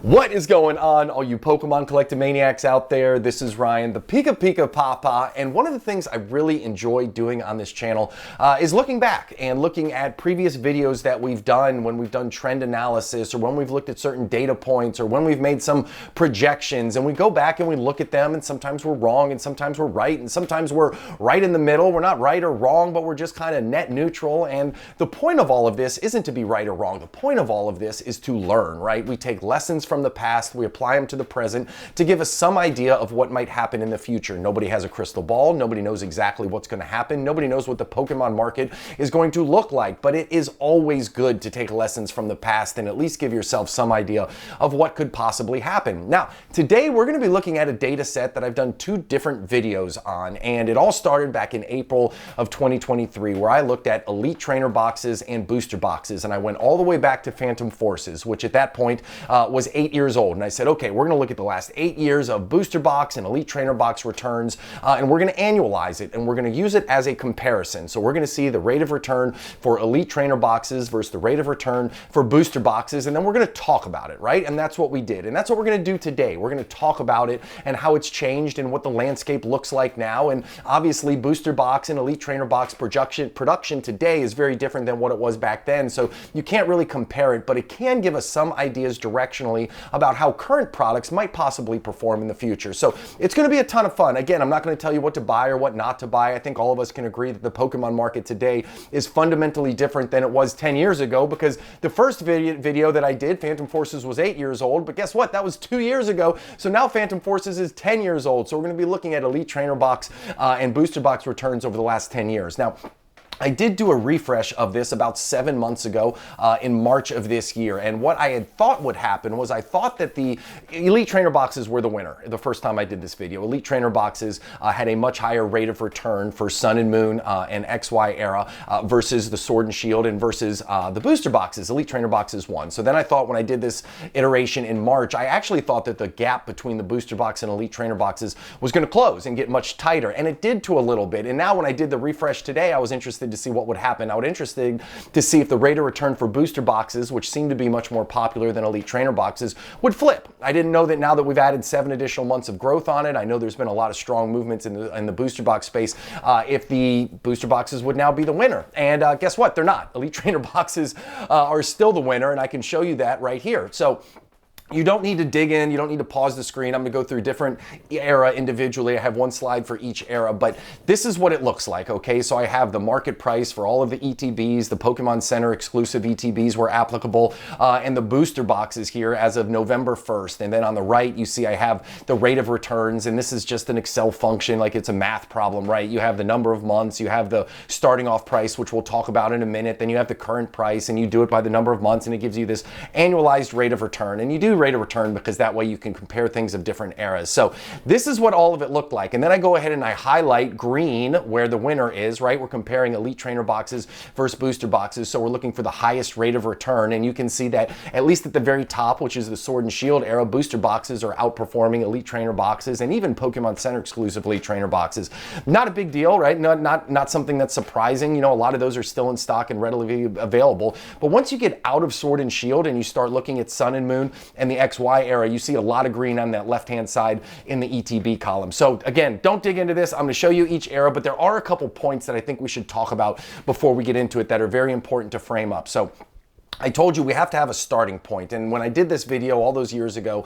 What is going on, all you Pokemon collectomaniacs out there? This is Ryan, the PikaPikaPapa, and one of the things I really enjoy doing on this channel is looking back and looking at previous videos that we've done when we've done trend analysis or when we've looked at certain data points or when we've made some projections, and we go back and we look at them, and sometimes we're wrong and sometimes we're right and sometimes we're right in the middle. We're not right or wrong, but we're just kind of net neutral, and the point of all of this isn't to be right or wrong. The point of all of this is to learn, right? We take lessons from the past, we apply them to the present to give us some idea of what might happen in the future. Nobody has a crystal ball. Nobody knows exactly what's going to happen. Nobody knows what the Pokemon market is going to look like, but it is always good to take lessons from the past and at least give yourself some idea of what could possibly happen. Now, today we're going to be looking at a data set that I've done two different videos on, and it all started back in April of 2023, where I looked at Elite Trainer boxes and booster boxes, and I went all the way back to Phantom Forces, which at that point was 8 years old. And I said, okay, we're going to look at the last 8 years of booster box and Elite Trainer box returns, and we're going to annualize it, and we're going to use it as a comparison. So we're going to see the rate of return for Elite Trainer boxes versus the rate of return for booster boxes, and then we're going to talk about it, right? And that's what we did, and that's what we're going to do today. We're going to talk about it and how it's changed and what the landscape looks like now. And obviously, booster box and Elite Trainer box production today is very different than what it was back then, so you can't really compare it, but it can give us some ideas directionally about how current products might possibly perform in the future. So it's going to be a ton of fun. Again, I'm not going to tell you what to buy or what not to buy. I think all of us can agree that the Pokemon market today is fundamentally different than it was 10 years ago, because the first video that I did, Phantom Forces, was 8 years old, but guess what? That was 2 years ago. So now Phantom Forces is 10 years old. So we're going to be looking at Elite Trainer box and booster box returns over the last 10 years. Now, I did do a refresh of this about 7 months ago in March of this year, and what I had thought would happen was I thought that the Elite Trainer boxes were the winner the first time I did this video. Elite Trainer boxes had a much higher rate of return for Sun and Moon and XY era versus the Sword and Shield and versus the booster boxes. Elite Trainer boxes won. So then I thought, when I did this iteration in March, I actually thought that the gap between the booster box and Elite Trainer boxes was going to close and get much tighter, and it did to a little bit. And now when I did the refresh today, I was interested to see what would happen. I was interested to see if the rate of return for booster boxes, which seem to be much more popular than Elite Trainer boxes, would flip. I didn't know that now that we've added 7 additional months of growth on it, I know there's been a lot of strong movements in the booster box space, if the booster boxes would now be the winner. And guess what? They're not. Elite Trainer boxes are still the winner, and I can show you that right here. So you don't need to dig in, you don't need to pause the screen. I'm gonna go through different era individually. I have one slide for each era, but this is what it looks like, okay? So I have the market price for all of the ETBs, the Pokemon Center exclusive ETBs were applicable, and the booster boxes here as of November 1st. And then on the right, you see I have the rate of returns, and this is just an Excel function, like it's a math problem, right? You have the number of months, you have the starting off price, which we'll talk about in a minute, then you have the current price, and you do it by the number of months, and it gives you this annualized rate of return. And you do rate of return because that way you can compare things of different eras. So this is what all of it looked like. And then I go ahead and I highlight green where the winner is, right? We're comparing Elite Trainer boxes versus booster boxes. So we're looking for the highest rate of return. And you can see that at least at the very top, which is the Sword and Shield era, booster boxes are outperforming Elite Trainer boxes and even Pokemon Center exclusive Elite Trainer boxes. Not a big deal, right? Not something that's surprising. You know, a lot of those are still in stock and readily available. But once you get out of Sword and Shield and you start looking at Sun and Moon and the XY era, you see a lot of green on that left-hand side in the ETB column. So again, don't dig into this. I'm going to show you each era, but there are a couple points that I think we should talk about before we get into it that are very important to frame up. So I told you we have to have a starting point, and when I did this video all those years ago,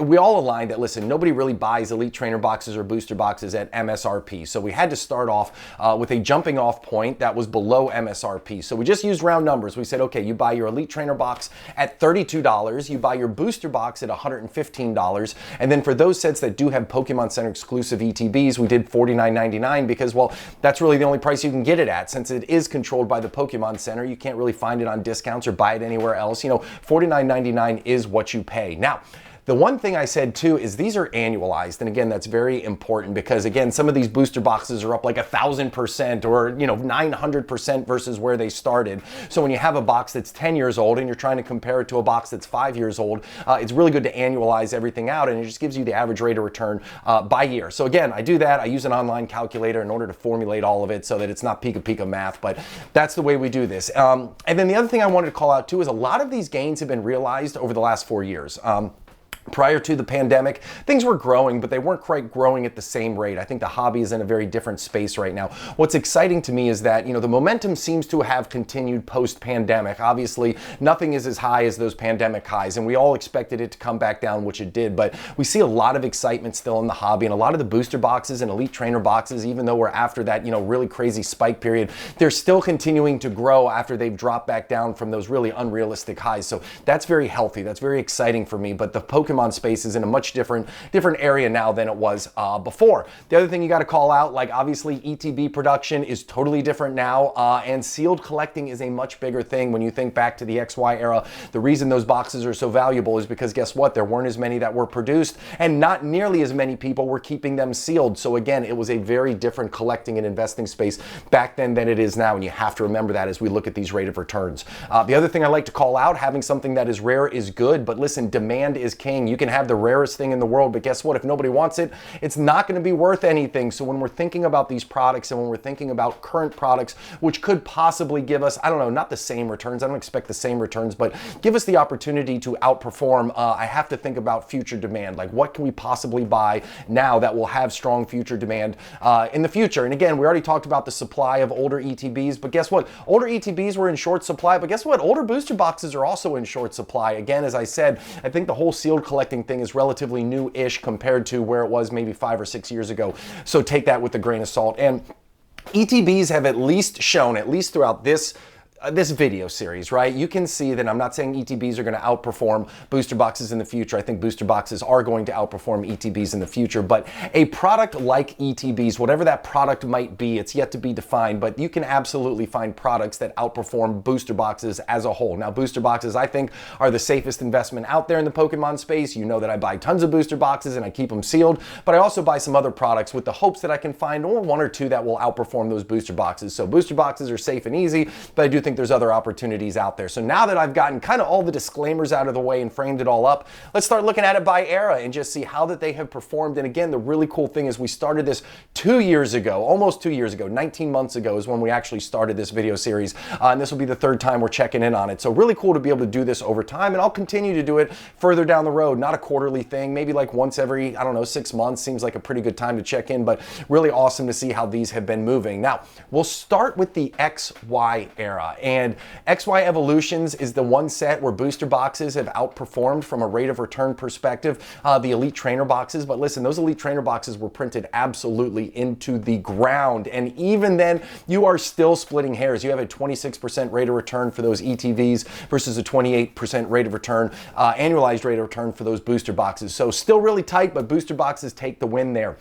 we all aligned that, listen, nobody really buys Elite Trainer boxes or booster boxes at MSRP, so we had to start off with a jumping off point that was below MSRP. So we just used round numbers. We said, okay, you buy your Elite Trainer box at $32, you buy your booster box at $115, and then for those sets that do have Pokemon Center exclusive ETBs, we did $49.99 because, well, that's really the only price you can get it at. Since it is controlled by the Pokemon Center, you can't really find it on discounts or buy it anywhere else. You know, $49.99 is what you pay. Now, The one thing I said too is these are annualized, and again, that's very important because again, some of these booster boxes are up like 1,000% or 900% versus where they started. So when you have a box that's 10 years old and you're trying to compare it to a box that's 5 years old, it's really good to annualize everything out, and it just gives you the average rate of return by year. So again, I do that. I use an online calculator in order to formulate all of it so that it's not Pika math, but that's the way we do this. And then the other thing I wanted to call out too is a lot of these gains have been realized over the last 4 years. Prior to the pandemic, things were growing, but they weren't quite growing at the same rate. I think the hobby is in a very different space right now. What's exciting to me is that, the momentum seems to have continued post-pandemic. Obviously, nothing is as high as those pandemic highs, and we all expected it to come back down, which it did, but we see a lot of excitement still in the hobby, and a lot of the booster boxes and elite trainer boxes, even though we're after that, really crazy spike period, they're still continuing to grow after they've dropped back down from those really unrealistic highs. So that's very healthy. That's very exciting for me, but the Pokemon space is in a much different area now than it was before. The other thing you got to call out, like obviously ETB production is totally different now, and sealed collecting is a much bigger thing. When you think back to the XY era, the reason those boxes are so valuable is because guess what? There weren't as many that were produced, and not nearly as many people were keeping them sealed. So again, it was a very different collecting and investing space back then than it is now, and you have to remember that as we look at these rate of returns. The other thing I like to call out, having something that is rare is good, but listen, demand is king. You can have the rarest thing in the world, but guess what? If nobody wants it, it's not going to be worth anything. So when we're thinking about these products and when we're thinking about current products, which could possibly give us, I don't know, not the same returns. I don't expect the same returns, but give us the opportunity to outperform. I have to think about future demand. Like what can we possibly buy now that will have strong future demand in the future? And again, we already talked about the supply of older ETBs, but guess what? Older ETBs were in short supply, but guess what? Older booster boxes are also in short supply. Again, as I said, I think the whole sealed collecting thing is relatively new-ish compared to where it was maybe 5 or 6 years ago. So take that with a grain of salt. And ETBs have at least shown, at least throughout this video series, right? You can see that I'm not saying ETBs are going to outperform booster boxes in the future. I think booster boxes are going to outperform ETBs in the future, but a product like ETBs, whatever that product might be, it's yet to be defined, but you can absolutely find products that outperform booster boxes as a whole. Now, booster boxes, I think, are the safest investment out there in the Pokemon space. You know that I buy tons of booster boxes and I keep them sealed, but I also buy some other products with the hopes that I can find one or two that will outperform those booster boxes. So booster boxes are safe and easy, but I do think there's other opportunities out there. So now that I've gotten kind of all the disclaimers out of the way and framed it all up, let's start looking at it by era and just see how that they have performed. And again, the really cool thing is we started this 2 years ago, almost 2 years ago, 19 months ago is when we actually started this video series. And this will be the third time we're checking in on it. So really cool to be able to do this over time, and I'll continue to do it further down the road, not a quarterly thing, maybe like once every, 6 months seems like a pretty good time to check in, but really awesome to see how these have been moving. Now, we'll start with the XY era, and XY Evolutions is the one set where booster boxes have outperformed from a rate of return perspective the elite trainer boxes. But listen, those elite trainer boxes were printed absolutely into the ground, and even then you are still splitting hairs. You have a 26% rate of return for those ETVs versus a 28% rate of return, annualized rate of return for those booster boxes. So still really tight, but booster boxes take the win there.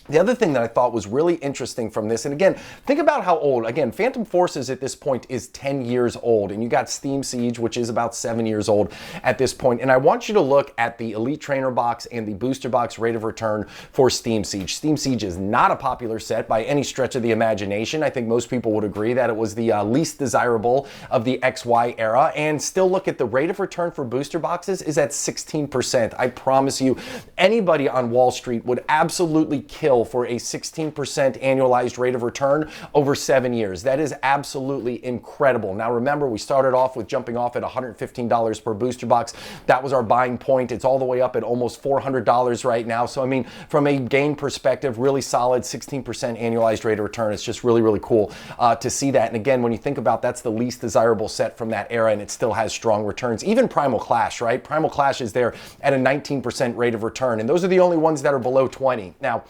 The other thing that I thought was really interesting from this, and again, think about how old, again, Phantom Forces at this point is 10 years old, and you got Steam Siege, which is about 7 years old at this point. And I want you to look at the Elite Trainer box and the Booster Box rate of return for Steam Siege. Steam Siege is not a popular set by any stretch of the imagination. I think most people would agree that it was the least desirable of the XY era, and still look at the rate of return for booster boxes is at 16%. I promise you, anybody on Wall Street would absolutely kill for a 16% annualized rate of return over 7 years. That is absolutely incredible. Now remember, we started off with jumping off at $115 per booster box. That was our buying point. It's all the way up at almost $400 right now. So I mean, from a gain perspective, really solid 16% annualized rate of return. It's just really, really cool to see that. And again, when you think about that's the least desirable set from that era, and it still has strong returns. Even Primal Clash, right? Primal Clash is there at a 19% rate of return, and those are the only ones that are below 20. Now,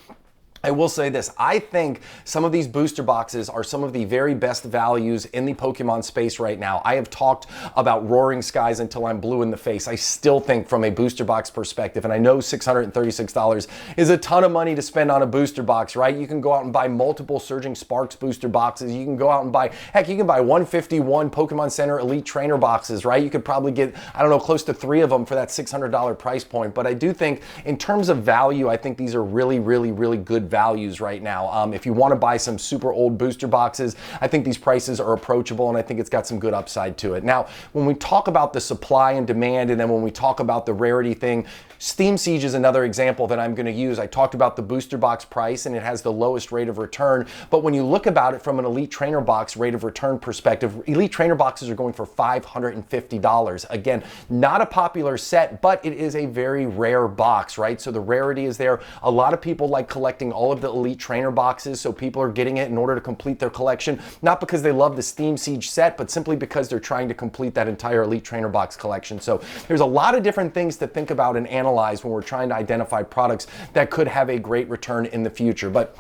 I will say this, I think some of these booster boxes are some of the very best values in the Pokemon space right now. I have talked about Roaring Skies until I'm blue in the face. I still think from a booster box perspective, and I know $636 is a ton of money to spend on a booster box, right? You can go out and buy multiple Surging Sparks booster boxes. You can go out and buy, heck, you can buy 151 Pokemon Center Elite Trainer boxes, right? You could probably get, I don't know, close to 3 of them for that $600 price point. But I do think in terms of value, I think these are really, really, really good values right now. If you want to buy some super old booster boxes, I think these prices are approachable, and I think it's got some good upside to it. Now, when we talk about the supply and demand, and then when we talk about the rarity thing, Steam Siege is another example that I'm going to use. I talked about the booster box price, and it has the lowest rate of return, but when you look about it from an Elite Trainer box rate of return perspective, Elite Trainer boxes are going for $550. Again, not a popular set, but it is a very rare box, right? So the rarity is there. A lot of people like collecting all of the Elite Trainer boxes, so people are getting it in order to complete their collection, not because they love the Steam Siege set, but simply because they're trying to complete that entire Elite Trainer box collection. So there's a lot of different things to think about and analyze when we're trying to identify products that could have a great return in the future. But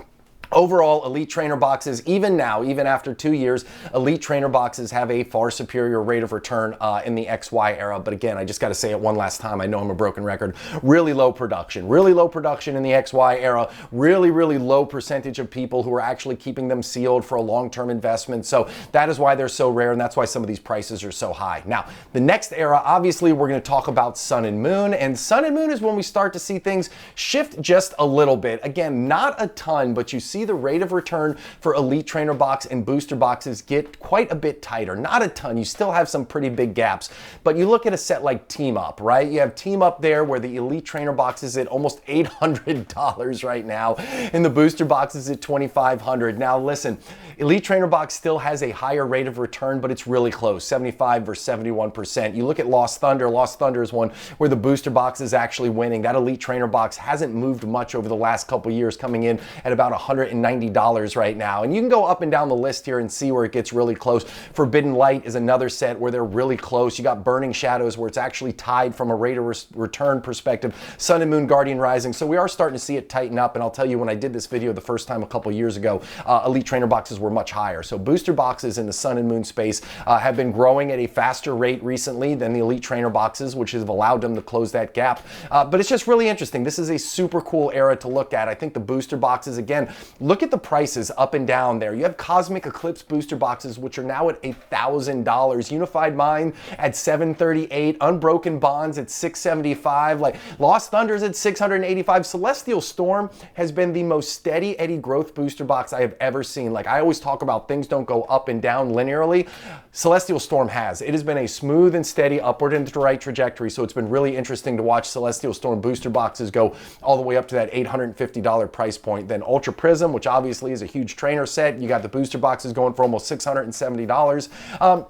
overall, Elite Trainer boxes, even now, even after 2 years, Elite Trainer boxes have a far superior rate of return in the XY era. But again, I just got to say it one last time. I know I'm a broken record. Really low production in the XY era. Really, really low percentage of people who are actually keeping them sealed for a long-term investment. So that is why they're so rare, and that's why some of these prices are so high. Now, the next era, obviously, we're going to talk about Sun and Moon. And Sun and Moon is when we start to see things shift just a little bit. Again, not a ton, but you see the rate of return for Elite Trainer box and booster boxes get quite a bit tighter. Not a ton. You still have some pretty big gaps. But you look at a set like Team Up, right? You have Team Up there where the Elite Trainer box is at almost $800 right now, and the booster box is at $2,500. Now listen, Elite Trainer box still has a higher rate of return, but it's really close, 75 versus 71%. You look at Lost Thunder. Lost Thunder is one where the booster box is actually winning. That Elite Trainer box hasn't moved much over the last couple years, coming in at about $190 right now. And you can go up and down the list here and see where it gets really close. Forbidden Light is another set where they're really close. You got Burning Shadows where it's actually tied from a rate of return perspective. Sun and Moon Guardian Rising. So we are starting to see it tighten up. And I'll tell you, when I did this video the first time a couple years ago, Elite Trainer boxes were much higher. So booster boxes in the Sun and Moon space have been growing at a faster rate recently than the Elite Trainer boxes, which has allowed them to close that gap. But it's just really interesting. This is a super cool era to look at. I think the booster boxes, again, look at the prices up and down there. You have Cosmic Eclipse booster boxes, which are now at $1,000. Unified Mind at $738. Unbroken Bonds at $675. Like Lost Thunder's at $685. Celestial Storm has been the most steady Eddie growth booster box I have ever seen. Like I always talk about, things don't go up and down linearly. Celestial Storm has. It has been a smooth and steady upward and to the right trajectory. So it's been really interesting to watch Celestial Storm booster boxes go all the way up to that $850 price point. Then Ultra Prism, which obviously is a huge trainer set. You got the booster boxes going for almost $670.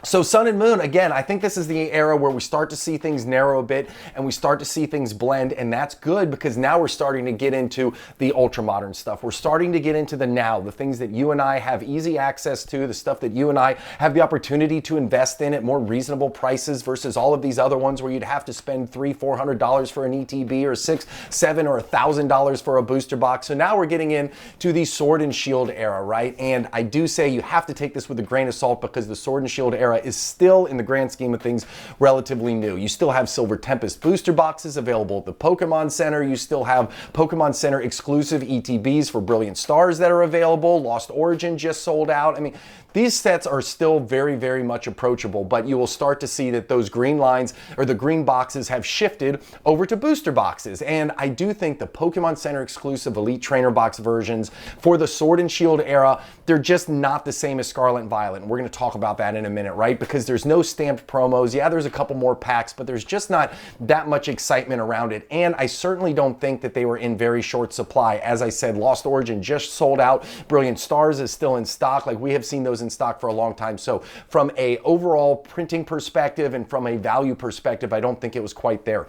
So Sun and Moon, again, I think this is the era where we start to see things narrow a bit and we start to see things blend, and that's good because now we're starting to get into the ultra modern stuff. We're starting to get into the now, the things that you and I have easy access to, the stuff that you and I have the opportunity to invest in at more reasonable prices versus all of these other ones where you'd have to spend $300-400 for an ETB or $600, $700 or $1,000 for a booster box. So now we're getting into the Sword and Shield era, right? And I do say you have to take this with a grain of salt because the Sword and Shield era is still, in the grand scheme of things, relatively new. You still have Silver Tempest booster boxes available at the Pokemon Center. You still have Pokemon Center exclusive ETBs for Brilliant Stars that are available. Lost Origin just sold out. I mean, these sets are still very, very much approachable, but you will start to see that those green lines or the green boxes have shifted over to booster boxes. And I do think the Pokemon Center exclusive Elite Trainer box versions for the Sword and Shield era, they're just not the same as Scarlet and Violet. And we're going to talk about that in a minute, right? Because there's no stamped promos. Yeah, there's a couple more packs, but there's just not that much excitement around it. And I certainly don't think that they were in very short supply. As I said, Lost Origin just sold out. Brilliant Stars is still in stock. Like, we have seen those in stock for a long time. So from a overall printing perspective and from a value perspective, I don't think it was quite there.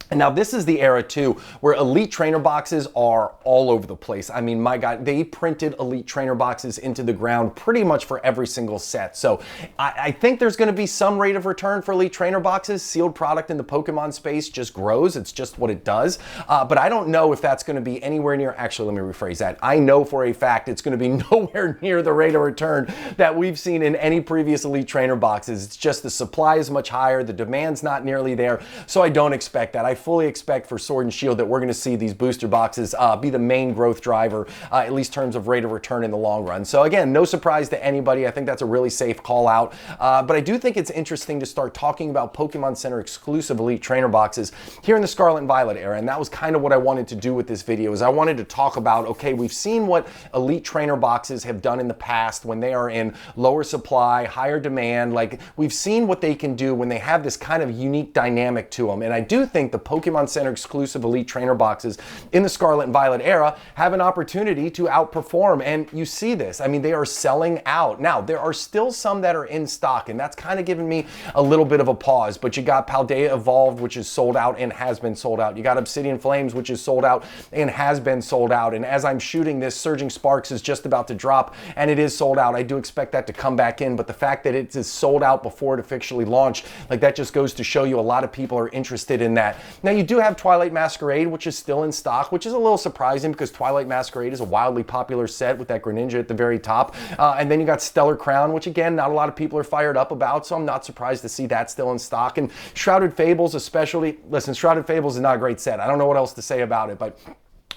And now this is the era too, where Elite Trainer boxes are all over the place. I mean, my God, they printed Elite Trainer boxes into the ground pretty much for every single set. So I think there's gonna be some rate of return for Elite Trainer boxes. Sealed product in the Pokemon space just grows. It's just what it does. But I don't know if that's gonna be anywhere near, actually, let me rephrase that. I know for a fact it's gonna be nowhere near the rate of return that we've seen in any previous Elite Trainer boxes. It's just the supply is much higher, the demand's not nearly there. So I don't expect that. I fully expect for Sword and Shield that we're going to see these booster boxes be the main growth driver, at least in terms of rate of return in the long run. So again, no surprise to anybody. I think that's a really safe call out. But I do think it's interesting to start talking about Pokemon Center exclusive Elite Trainer boxes here in the Scarlet and Violet era. And that was kind of what I wanted to do with this video, is I wanted to talk about, okay, we've seen what Elite Trainer boxes have done in the past when they are in lower supply, higher demand. Like, we've seen what they can do when they have this kind of unique dynamic to them. And I do think the Pokemon Center exclusive Elite Trainer boxes in the Scarlet and Violet era have an opportunity to outperform, and you see this. I mean, they are selling out. Now, there are still some that are in stock, and that's kind of given me a little bit of a pause, but you got Paldea Evolved, which is sold out and has been sold out. You got Obsidian Flames, which is sold out and has been sold out, and as I'm shooting this, Surging Sparks is just about to drop, and it is sold out. I do expect that to come back in, but the fact that it is sold out before it officially launched, like, that just goes to show you a lot of people are interested in that. Now, you do have Twilight Masquerade, which is still in stock, which is a little surprising because Twilight Masquerade is a wildly popular set with that Greninja at the very top. And then you got Stellar Crown, which again, not a lot of people are fired up about, so I'm not surprised to see that still in stock. And Shrouded Fables especially, listen, Shrouded Fables is not a great set. I don't know what else to say about it, but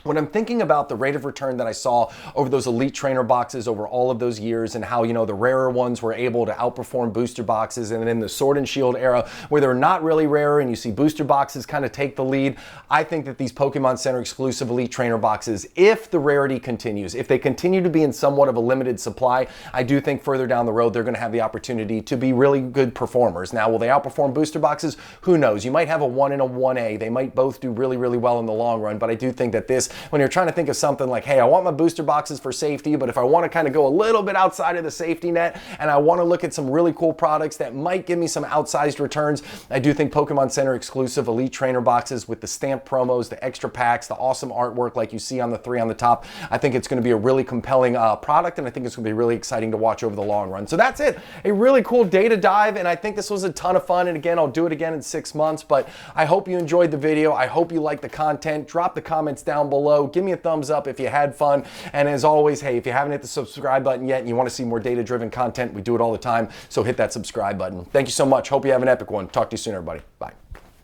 when I'm thinking about the rate of return that I saw over those Elite Trainer boxes over all of those years, and how, you know, the rarer ones were able to outperform booster boxes, and then in the Sword and Shield era where they're not really rarer and you see booster boxes kind of take the lead, I think that these Pokemon Center exclusive Elite Trainer boxes, if the rarity continues, if they continue to be in somewhat of a limited supply, I do think further down the road they're going to have the opportunity to be really good performers. Now, will they outperform booster boxes? Who knows? You might have a 1 and a 1A. They might both do really, really well in the long run, but I do think that this, when you're trying to think of something like, hey, I want my booster boxes for safety, but if I want to kind of go a little bit outside of the safety net and I want to look at some really cool products that might give me some outsized returns, I do think Pokemon Center exclusive Elite Trainer boxes with the stamp promos, the extra packs, the awesome artwork like you see on the 3 on the top, I think it's going to be a really compelling product, and I think it's going to be really exciting to watch over the long run. So that's it. A really cool data dive, and I think this was a ton of fun, and again, I'll do it again in 6 months, but I hope you enjoyed the video. I hope you liked the content. Drop the comments down below. Give me a thumbs up if you had fun. And as always, hey, if you haven't hit the subscribe button yet and you want to see more data-driven content, we do it all the time, so hit that subscribe button. Thank you so much. Hope you have an epic one. Talk to you soon, everybody. Bye.